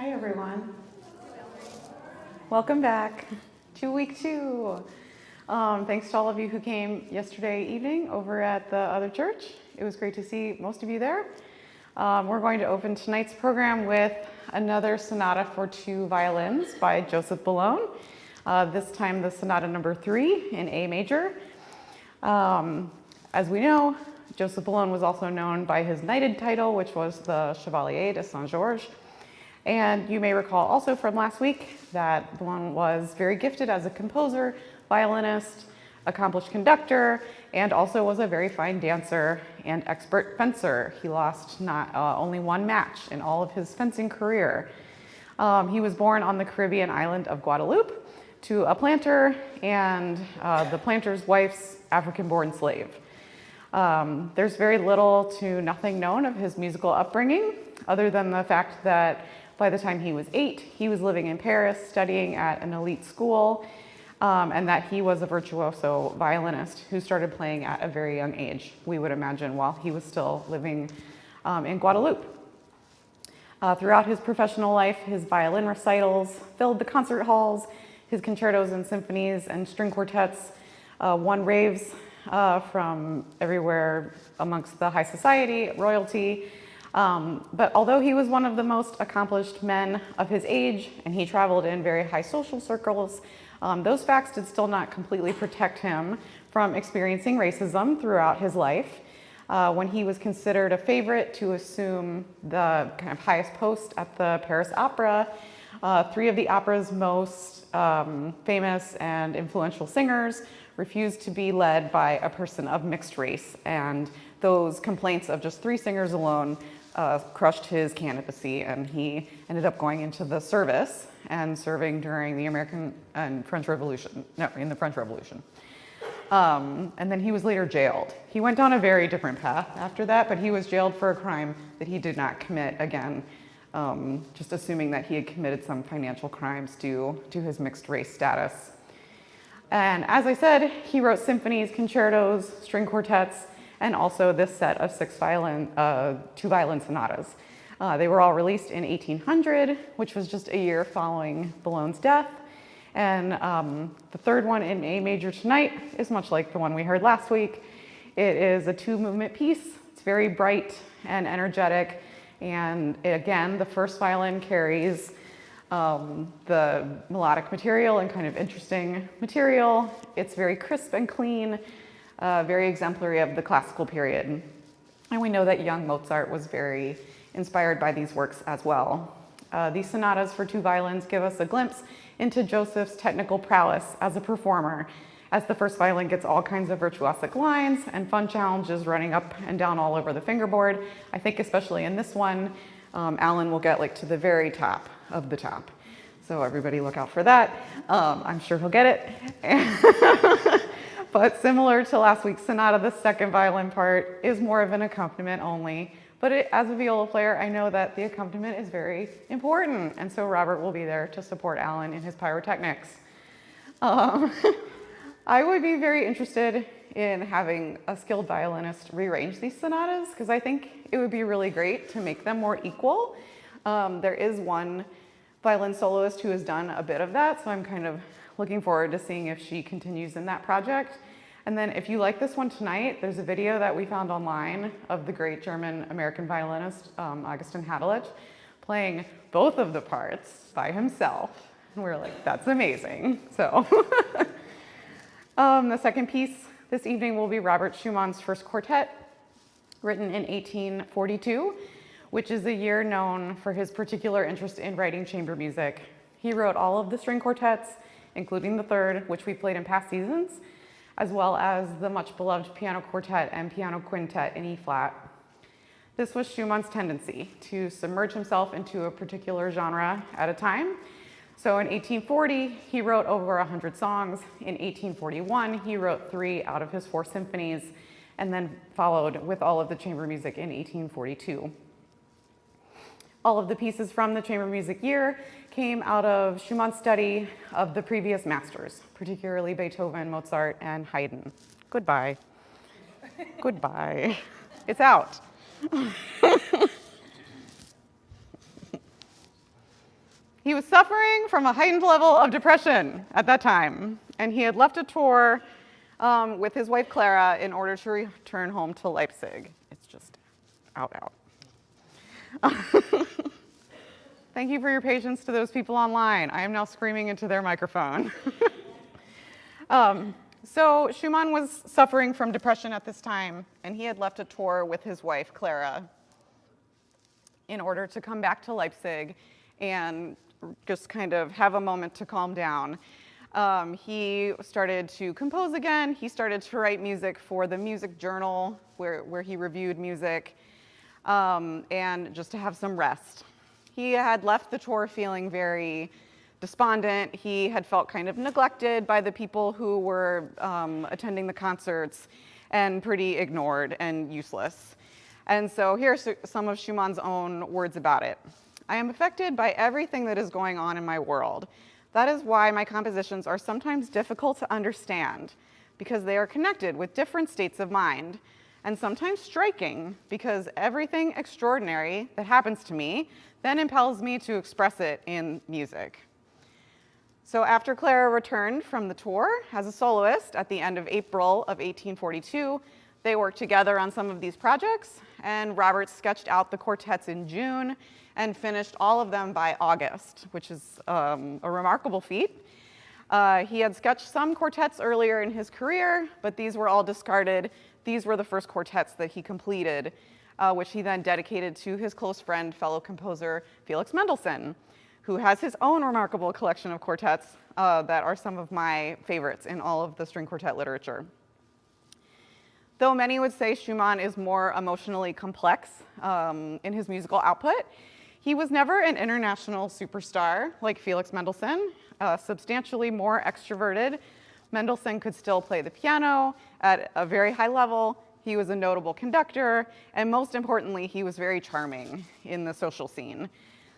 Hi, everyone. Welcome back to week 2. Thanks to all of you who came yesterday evening over at the other church. It was great to see most of you there. We're going to open tonight's program with another sonata for 2 violins by Joseph Boulogne. This time the sonata number 3 in A major. As we know, Joseph Boulogne was also known by his knighted title, which was the Chevalier de Saint-Georges. And you may recall also from last week that Boulogne was very gifted as a composer, violinist, accomplished conductor, and also was a very fine dancer and expert fencer. He lost not only one match in all of his fencing career. He was born on the Caribbean island of Guadeloupe to a planter and the planter's wife's African-born slave. There's very little to nothing known of his musical upbringing, other than the fact that by the time he was 8, he was living in Paris, studying at an elite school, and that he was a virtuoso violinist who started playing at a very young age, we would imagine, while he was still living in Guadeloupe. Throughout his professional life, his violin recitals filled the concert halls, his concertos and symphonies and string quartets won raves from everywhere amongst the high society, royalty. But although he was one of the most accomplished men of his age and he traveled in very high social circles, those facts did still not completely protect him from experiencing racism throughout his life. When he was considered a favorite to assume the kind of highest post at the Paris Opera, 3 of the opera's most famous and influential singers refused to be led by a person of mixed race, and those complaints of just 3 singers alone crushed his candidacy, and he ended up going into the service and serving during the American and French Revolution. No, in the French Revolution. And then he was later jailed. He went down a very different path after that, but he was jailed for a crime that he did not commit again, just assuming that he had committed some financial crimes due to his mixed race status. And as I said, he wrote symphonies, concertos, string quartets, and also this set of 2 violin sonatas. They were all released in 1800, which was just a year following Boulogne's death. And the third one in A major tonight is much like the one we heard last week. It is a 2-movement piece. It's very bright and energetic. And again, the first violin carries the melodic material and kind of interesting material. It's very crisp and clean. Very exemplary of the classical period. And we know that young Mozart was very inspired by these works as well. These sonatas for 2 violins give us a glimpse into Joseph's technical prowess as a performer, as the first violin gets all kinds of virtuosic lines and fun challenges running up and down all over the fingerboard. I think especially in this one, Alan will get like to the very top of the top. So everybody look out for that. I'm sure he'll get it. But similar to last week's sonata, the second violin part is more of an accompaniment only. But as a viola player, I know that the accompaniment is very important. And so Robert will be there to support Alan in his pyrotechnics. I would be very interested in having a skilled violinist rearrange these sonatas, because I think it would be really great to make them more equal. There is one violin soloist who has done a bit of that, so I'm kind of looking forward to seeing if she continues in that project. And then if you like this one tonight, there's a video that we found online of the great German-American violinist, Augustin Hadelich, playing both of the parts by himself. And we were like, that's amazing. So the second piece this evening will be Robert Schumann's First Quartet, written in 1842, which is a year known for his particular interest in writing chamber music. He wrote all of the string quartets, including the third, which we played in past seasons, as well as the much beloved piano quartet and piano quintet in E-flat. This was Schumann's tendency to submerge himself into a particular genre at a time. So in 1840, he wrote over 100 songs. In 1841, he wrote 3 out of his 4 symphonies, and then followed with all of the chamber music in 1842. All of the pieces from the chamber music year came out of Schumann's study of the previous masters, particularly Beethoven, Mozart, and Haydn. Goodbye. Goodbye. It's out. He was suffering from a heightened level of depression at that time, and he had left a tour with his wife Clara in order to return home to Leipzig. It's just out. Thank you for your patience to those people online. I am now screaming into their microphone. So Schumann was suffering from depression at this time, and he had left a tour with his wife Clara in order to come back to Leipzig and just kind of have a moment to calm down. He started to compose again. He started to write music for the music journal where he reviewed music, and just to have some rest. He had left the tour feeling very despondent. He had felt kind of neglected by the people who were attending the concerts and pretty ignored and useless. And so here's some of Schumann's own words about it. I am affected by everything that is going on in my world. That is why my compositions are sometimes difficult to understand, because they are connected with different states of mind, and sometimes striking, because everything extraordinary that happens to me then impels me to express it in music. So after Clara returned from the tour as a soloist at the end of April of 1842, they worked together on some of these projects, and Robert sketched out the quartets in June and finished all of them by August, which is a remarkable feat. He had sketched some quartets earlier in his career, but these were all discarded. These were the first quartets that he completed, which he then dedicated to his close friend, fellow composer Felix Mendelssohn, who has his own remarkable collection of quartets that are some of my favorites in all of the string quartet literature. Though many would say Schumann is more emotionally complex in his musical output, he was never an international superstar like Felix Mendelssohn, substantially more extroverted. Mendelssohn could still play the piano at a very high level. He was a notable conductor, and most importantly, he was very charming in the social scene.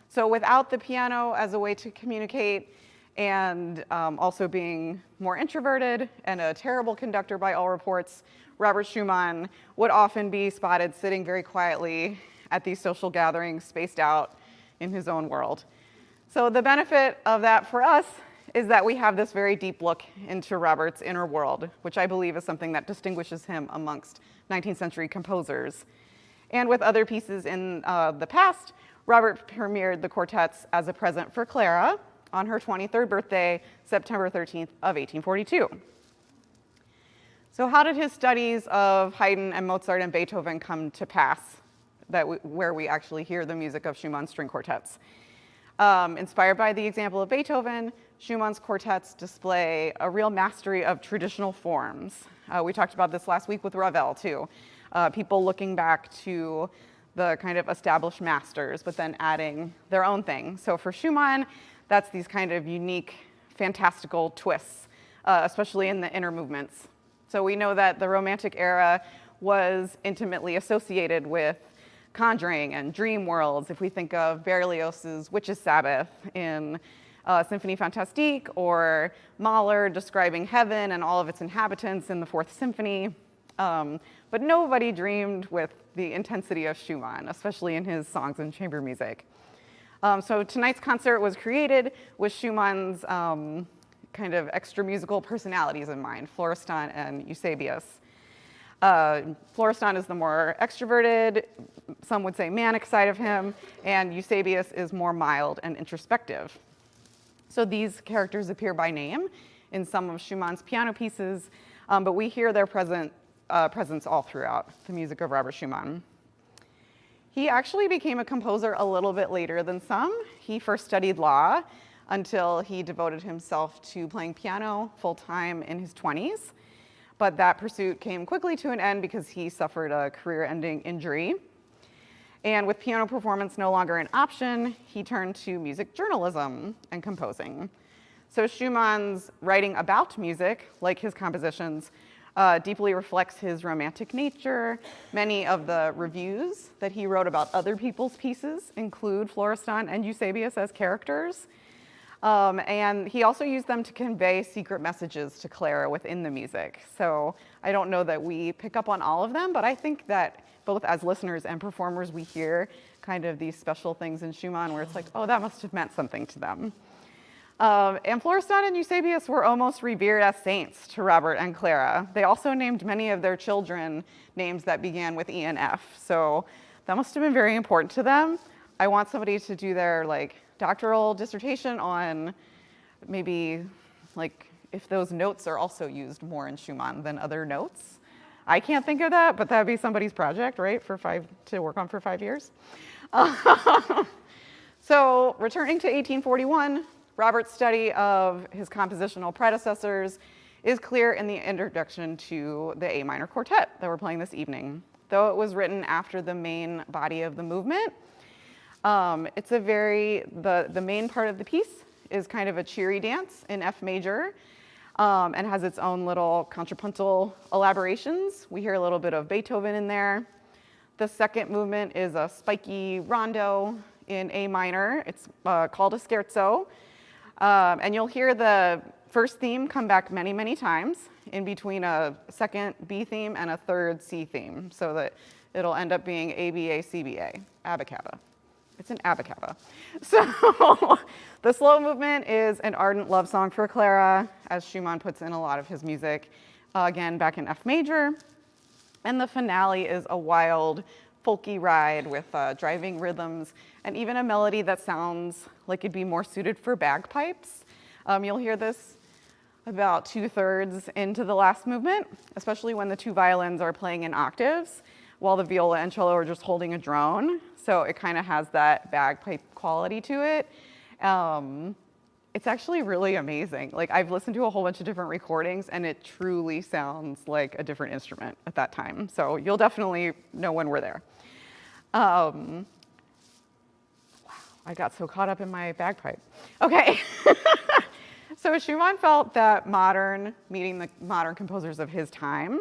So without the piano as a way to communicate, and also being more introverted and a terrible conductor by all reports, Robert Schumann would often be spotted sitting very quietly at these social gatherings, spaced out in his own world. So the benefit of that for us is that we have this very deep look into Robert's inner world, which I believe is something that distinguishes him amongst 19th century composers. And with other pieces in the past, Robert premiered the quartets as a present for Clara on her 23rd birthday, September 13th of 1842. So how did his studies of Haydn and Mozart and Beethoven come to pass, where we actually hear the music of Schumann's string quartets? Inspired by the example of Beethoven, Schumann's quartets display a real mastery of traditional forms. We talked about this last week with Ravel too. People looking back to the kind of established masters, but then adding their own thing. So for Schumann, that's these kind of unique, fantastical twists, especially in the inner movements. So we know that the Romantic era was intimately associated with conjuring and dream worlds. If we think of Berlioz's Witches' Sabbath in Symphonie Fantastique, or Mahler describing heaven and all of its inhabitants in the Fourth Symphony. But nobody dreamed with the intensity of Schumann, especially in his songs and chamber music. So tonight's concert was created with Schumann's kind of extra musical personalities in mind, Florestan and Eusebius. Florestan is the more extroverted, some would say manic side of him, and Eusebius is more mild and introspective. So these characters appear by name in some of Schumann's piano pieces, but we hear their presence all throughout the music of Robert Schumann. He actually became a composer a little bit later than some. He first studied law until he devoted himself to playing piano full-time in his 20s. But that pursuit came quickly to an end because he suffered a career-ending injury. And with piano performance no longer an option, he turned to music journalism and composing. So Schumann's writing about music, like his compositions, deeply reflects his romantic nature. Many of the reviews that he wrote about other people's pieces include Florestan and Eusebius as characters. And he also used them to convey secret messages to Clara within the music. So I don't know that we pick up on all of them, but I think that both as listeners and performers, we hear kind of these special things in Schumann where it's like, oh, that must have meant something to them. And Florestan and Eusebius were almost revered as saints to Robert and Clara. They also named many of their children names that began with E and F. So that must have been very important to them. I want somebody to do their doctoral dissertation on maybe if those notes are also used more in Schumann than other notes. I can't think of that, but that'd be somebody's project, right, to work on for 5 years. So returning to 1841, Robert's study of his compositional predecessors is clear in the introduction to the A minor quartet that we're playing this evening. Though it was written after the main body of the movement, the main part of the piece is kind of a cheery dance in F major, and has its own little contrapuntal elaborations. We hear a little bit of Beethoven in there. The second movement is a spiky rondo in A minor. It's called a scherzo. And you'll hear the first theme come back many, many times in between a second B theme and a third C theme, so that it'll end up being ABA, CBA, abacaba. It's an abacaba. So the slow movement is an ardent love song for Clara, as Schumann puts in a lot of his music, again, back in F major. And the finale is a wild, folky ride with driving rhythms and even a melody that sounds like it'd be more suited for bagpipes. You'll hear this about 2/3 into the last movement, especially when the two violins are playing in octaves, while the viola and cello are just holding a drone. So it kind of has that bagpipe quality to it. It's actually really amazing. I've listened to a whole bunch of different recordings, and it truly sounds like a different instrument at that time. So you'll definitely know when we're there. Wow, I got so caught up in my bagpipe. Okay. So Schumann felt that meeting the modern composers of his time,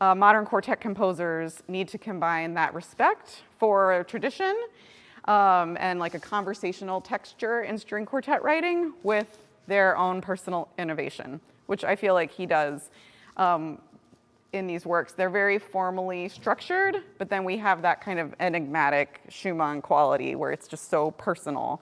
modern quartet composers need to combine that respect for tradition and a conversational texture in string quartet writing with their own personal innovation, which I feel like he does in these works. They're very formally structured, but then we have that kind of enigmatic Schumann quality where it's just so personal.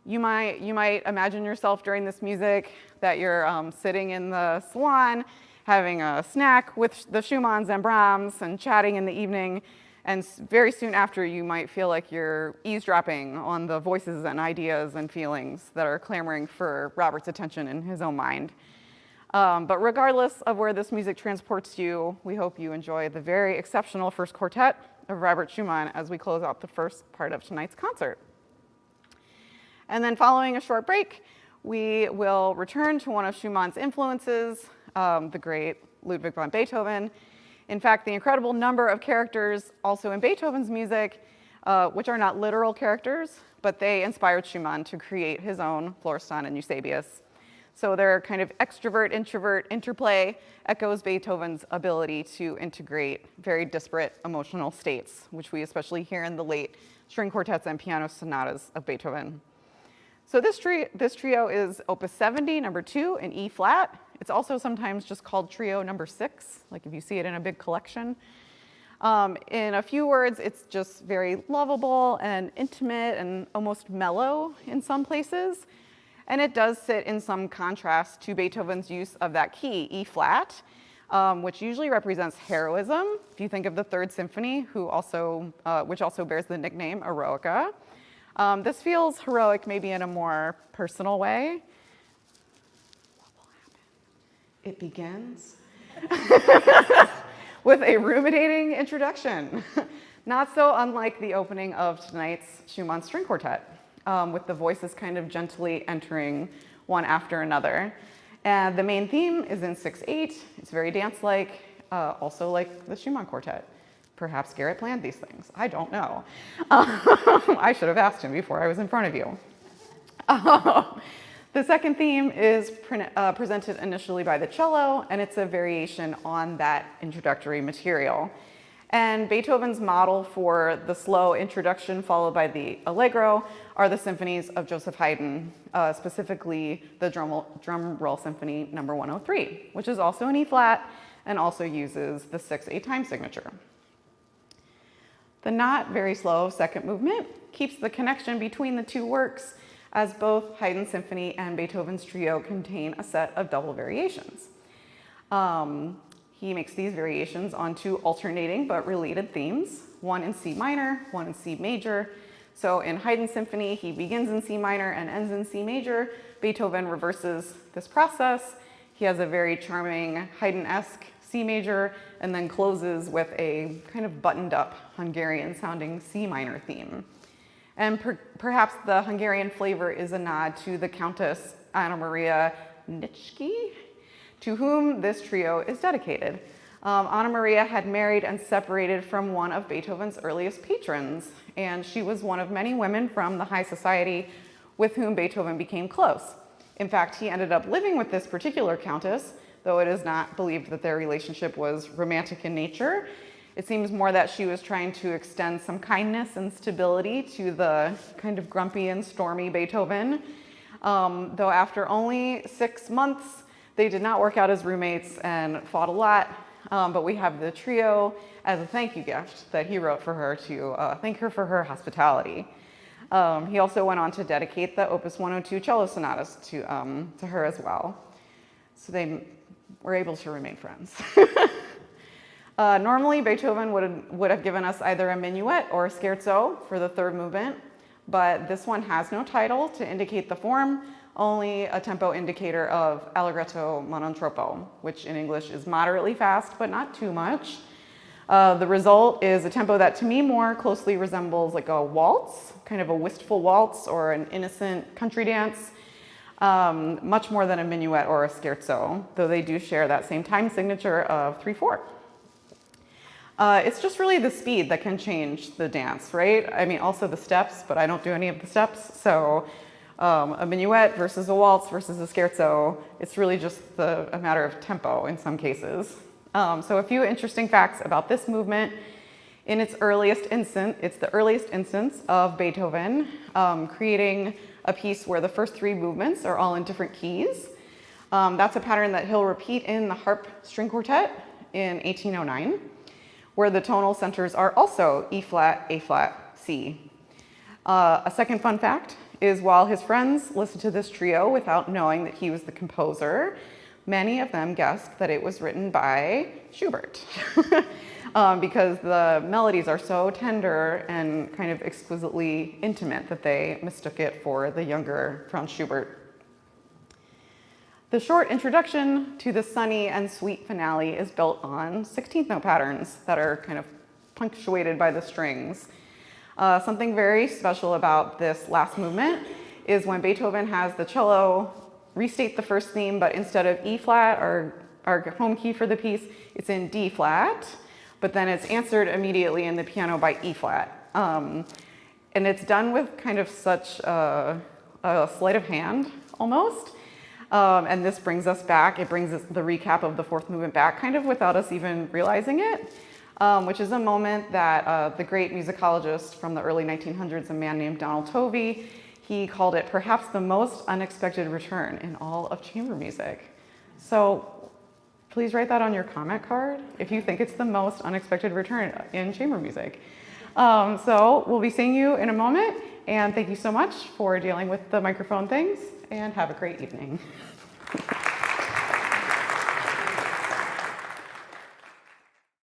You might imagine yourself during this music that you're sitting in the salon, having a snack with the Schumanns and Brahms and chatting in the evening, and very soon after you might feel like you're eavesdropping on the voices and ideas and feelings that are clamoring for Robert's attention in his own mind. But regardless of where this music transports you, we hope you enjoy the very exceptional first quartet of Robert Schumann as we close out the first part of tonight's concert. And then following a short break, we will return to one of Schumann's influences, the great Ludwig van Beethoven. In fact, the incredible number of characters also in Beethoven's music, which are not literal characters, but they inspired Schumann to create his own Florestan and Eusebius. So their kind of extrovert-introvert interplay echoes Beethoven's ability to integrate very disparate emotional states, which we especially hear in the late string quartets and piano sonatas of Beethoven. So this trio is Opus 70, number 2 in E flat. It's also sometimes just called trio number 6, like if you see it in a big collection. In a few words, it's just very lovable and intimate and almost mellow in some places. And it does sit in some contrast to Beethoven's use of that key, E flat, which usually represents heroism. If you think of the Third Symphony, which also bears the nickname Eroica. This feels heroic maybe in a more personal way. What will happen? It begins with a ruminating introduction, not so unlike the opening of tonight's Schumann String Quartet, with the voices kind of gently entering one after another. And the main theme is in 6/8. It's very dance-like, also like the Schumann Quartet. Perhaps Garrett planned these things. I don't know. I should have asked him before I was in front of you. The second theme is presented initially by the cello, and it's a variation on that introductory material. And Beethoven's model for the slow introduction followed by the allegro are the symphonies of Joseph Haydn, specifically the Drum Roll Symphony number 103, which is also in E flat and also uses the 6/8 time signature. The not very slow second movement keeps the connection between the two works, as both Haydn's symphony and Beethoven's trio contain a set of double variations. He makes these variations onto alternating but related themes, one in C minor, one in C major. So in Haydn's symphony, he begins in C minor and ends in C major. Beethoven reverses this process. He has a very charming Haydn-esque C major and then closes with a kind of buttoned up Hungarian sounding C minor theme. And perhaps the Hungarian flavor is a nod to the Countess Anna Maria Nitschke, to whom this trio is dedicated. Anna Maria had married and separated from one of Beethoven's earliest patrons, and she was one of many women from the high society with whom Beethoven became close. In fact, he ended up living with this particular countess, though it is not believed that their relationship was romantic in nature. It seems more that she was trying to extend some kindness and stability to the kind of grumpy and stormy Beethoven. Though after only 6 months, they did not work out as roommates and fought a lot, but we have the trio as a thank you gift that he wrote for her to thank her for her hospitality. He also went on to dedicate the Opus 102 cello sonatas to her as well. So they were able to remain friends. Normally, Beethoven would have given us either a minuet or a scherzo for the third movement, but this one has no title to indicate the form, only a tempo indicator of allegretto ma non troppo, which in English is moderately fast, but not too much. The result is a tempo that to me more closely resembles like a waltz, kind of a wistful waltz or an innocent country dance, much more than a minuet or a scherzo, though they do share that same time signature of 3/4. It's just really the speed that can change the dance, right? I mean, also the steps, but I don't do any of the steps, so a minuet versus a waltz versus a scherzo, it's really just a matter of tempo in some cases. So a few interesting facts about this movement. In its earliest instance, it's the earliest instance of Beethoven creating a piece where the first 3 movements are all in different keys. That's a pattern that he'll repeat in the Harp String Quartet in 1809, where the tonal centers are also E flat, A flat, C. A second fun fact is while his friends listened to this trio without knowing that he was the composer, many of them guessed that it was written by Schubert because the melodies are so tender and kind of exquisitely intimate that they mistook it for the younger Franz Schubert. The short introduction to the sunny and sweet finale is built on 16th note patterns that are kind of punctuated by the strings. Something very special about this last movement is when Beethoven has the cello restate the first theme, but instead of E flat, our home key for the piece, it's in D flat, but then it's answered immediately in the piano by E flat. And it's done with kind of such a sleight of hand, almost. And this brings us back, it brings the recap of the fourth movement back, kind of without us even realizing it. Which is a moment that the great musicologist from the early 1900s, a man named Donald Tovey, he called it perhaps the most unexpected return in all of chamber music. So please write that on your comment card if you think it's the most unexpected return in chamber music. So we'll be seeing you in a moment, and thank you so much for dealing with the microphone things, and have a great evening.